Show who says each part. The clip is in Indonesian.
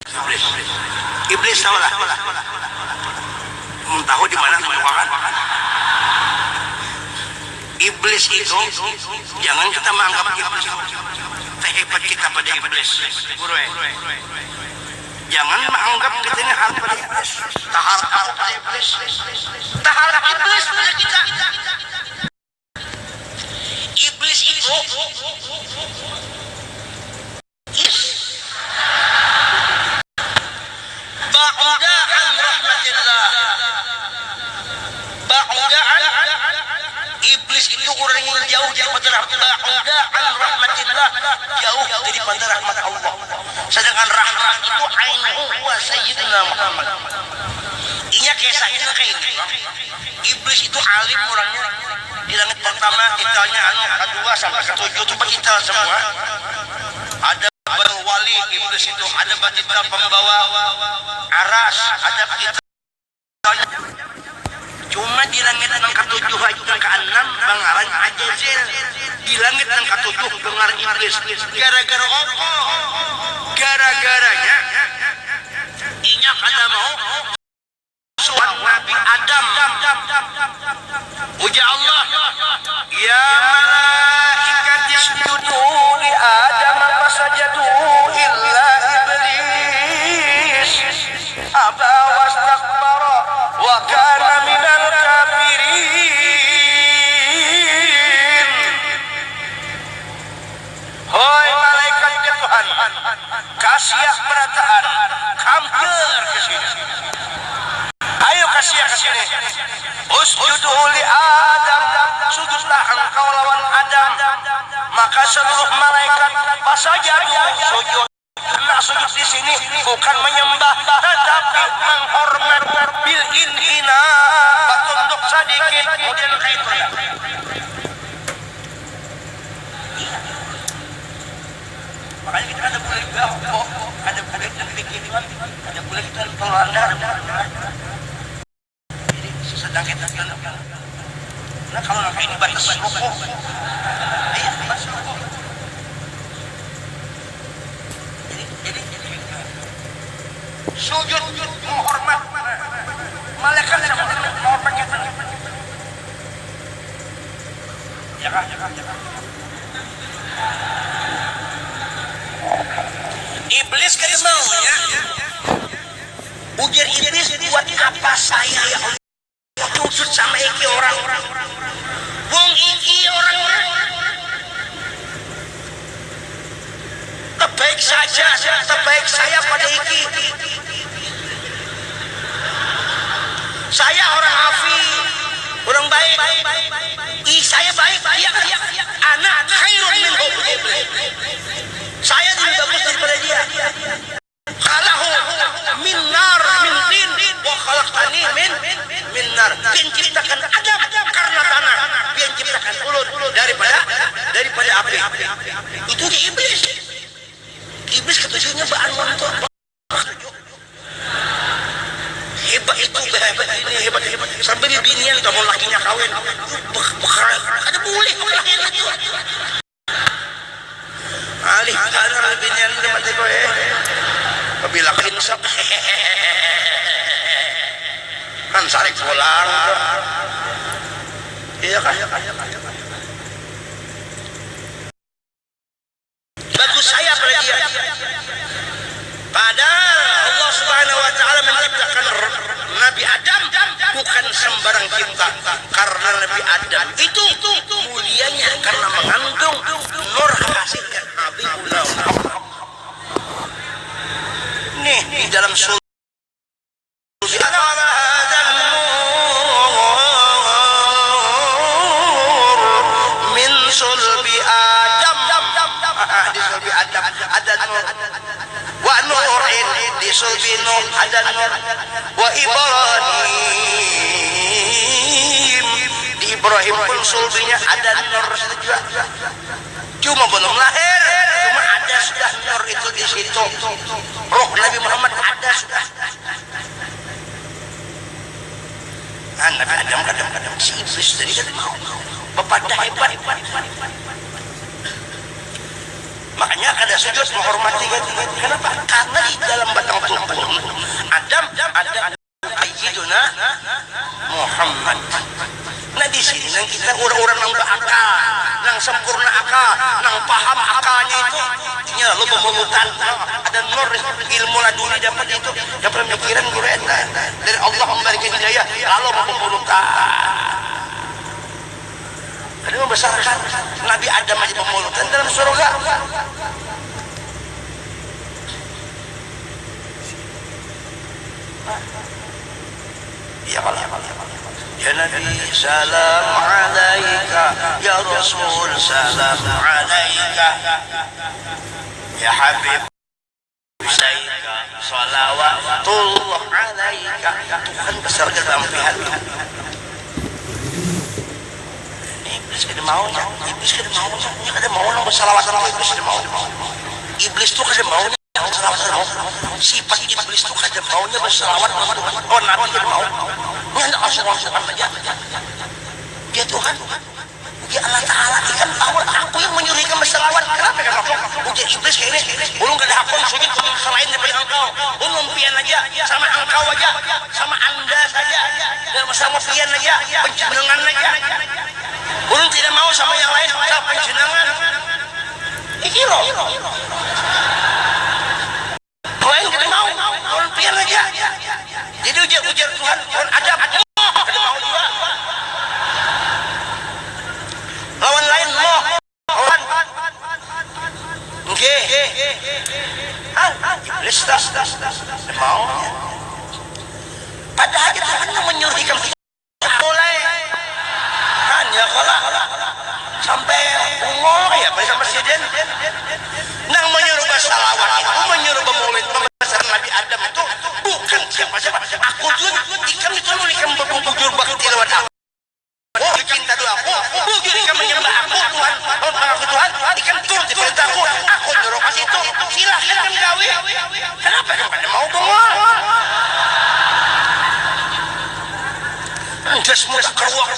Speaker 1: Iblis. Iblis tahu lah. Tahu di mana kan? Iblis itu jangan kita menganggap iblis hebat kita pada iblis. Jangan menganggap kita ini hal pada iblis. Tahar pada iblis. Tahar iblis pada kita. Iblis itu ba'uda an rahmatillah. Ba'uda an iblis itu orang yang jauh daripada rahmatillah, jauh daripada rahmat Allah. Sedangkan rahmat itu ainuhu wa sayyidina Muhammad. Inya kisahnya kayak ini. Iblis itu alim orangnya. Di langit pertama kitanya kedua sampai ketujuh itu kita semua. Ada wali iblis itu, ada kita pembawa aras, ada kita. Cuma di langit yang ketujuh yang keenam bangaran Ajazil. Di langit yang ketujuh dengar iblis. Gara-gara apa? Gara-garanya inya kada mau suat Nabi Adam. Uja Allah, ya malaikat isjudu li Adam fasajadu illa iblis aba wastakbara wa kana minal kafirin. Hoi malaikat ke Tuhan, kasih perataan, hampir ke sini. Ayo kasih ke sini. Usjudu li Adam, sujudlah engkau lawan Adam. Maka seluruh malaikat fasajadu sujud. Karena sujud di sini bukan menyembah, tetapi menghormat bil inhina, batunduk sedikit kemudian kaitu. Makanya kita ada boleh gabok, ada boleh bikin, ada boleh kita pelanggar. Jadi sedang kita nah kalau langkah ini batas rukuk, ayat batas rukuk. Jadi sujud menghormat malaikat sama menghormat kita. Jangan. Iblis kan maunya ujar iblis, buat apa saya ya Allah sujud sama iki orang wong iki orang terbaik saja, terbaik saya pada iki. Saya orang afi, orang baik. Saya baik, dia anak khairun minhu. Saya lebih bagus daripada dia. Khalahu min nar min tin wa khalaqtani min nar. Dia ciptakan Adam karena tanah. Dia ciptakan ulut daripada api. Itu di iblis. Iblis ketujuhnya ba'an itu. Hebat itu, hebat. Sampai binian itu mau lakinya kawin. Ada boleh itu. Alih karena binian itu mati kowe. Kabila kinsap. Kan sarik pulang. Iya kan? Bagus saya pada dia. Padahal Allah Subhanahu wa taala menciptakan Nabi Adam bukan sembarang cipta, karena Nabi Adam itu mulianya karena mengandung nur hasilnya Habibullah. Nih di dalam surah min sulbi Adam, di sulbi Adam ada nur. Wa Nuhin di sulbi Nuh ada nur. Wa Ibrahim di Ibrahim pun sulbinya ada nur juga. Cuma belum lahir, cuma ada sudah nur itu di situ. Roh Nabi Muhammad ada sudah. Nabi Adam kadang-kadang si iblis tadi kan mau bepada hebat. Makanya kada sujud menghormati. Kenapa? Karena di dalam batang nya lo pemulutan ada nur ilmu laduni dapat itu dapat pemikiran guru eta dari Allah memberikan hidayah lalu mau pemulutan ada membesarkan Nabi Adam aja pemulutan dalam surga. Ya Allah ya Nabi salam alaika ya Rasul salam alaika ya Habib Sayyidika salawatullah alaika. Tuhan besar dalam pihak iblis kada maunya nya kada mau nang bersalawatan iblis kada mau iblis tu kada maunya bersalawatan sifat iblis tu kada maunya bersalawat oh Nabi kada mau nya nak asal aja dia Tuhan ya Allah Ta'ala ikan tahu aku yang menyuruhkan bersalawat kenapa kan ujian iblis kayak ini belum gak ada hakun sujud selain daripada engkau belum pian aja sama engkau aja sama anda saja dan sama pian aja penjenengan aja belum tidak mau sama yang lain sama penjenengan iki loh lain gak mau belum pian aja jadi ujar Tuhan ada kada mau juga lawan lain mau lawan nggih iblis tas mau padahal Tuhan menyuruhkan mulai kan ya kalau sampai ngomong ya pada presiden nang menyuruh bersalawat itu menyuruh bermaulid membesar Nabi Adam itu bukan siapa-siapa aku juga ikan itu ikan berbujur bakti lawan aku oh cinta dulu aku bujur ikan menyembah aku Tuhan aku Tuhan ikan turun di perintahku aku nyuruh kasih itu silahkan kan gawe kenapa pada mau bengong enggak semua keruak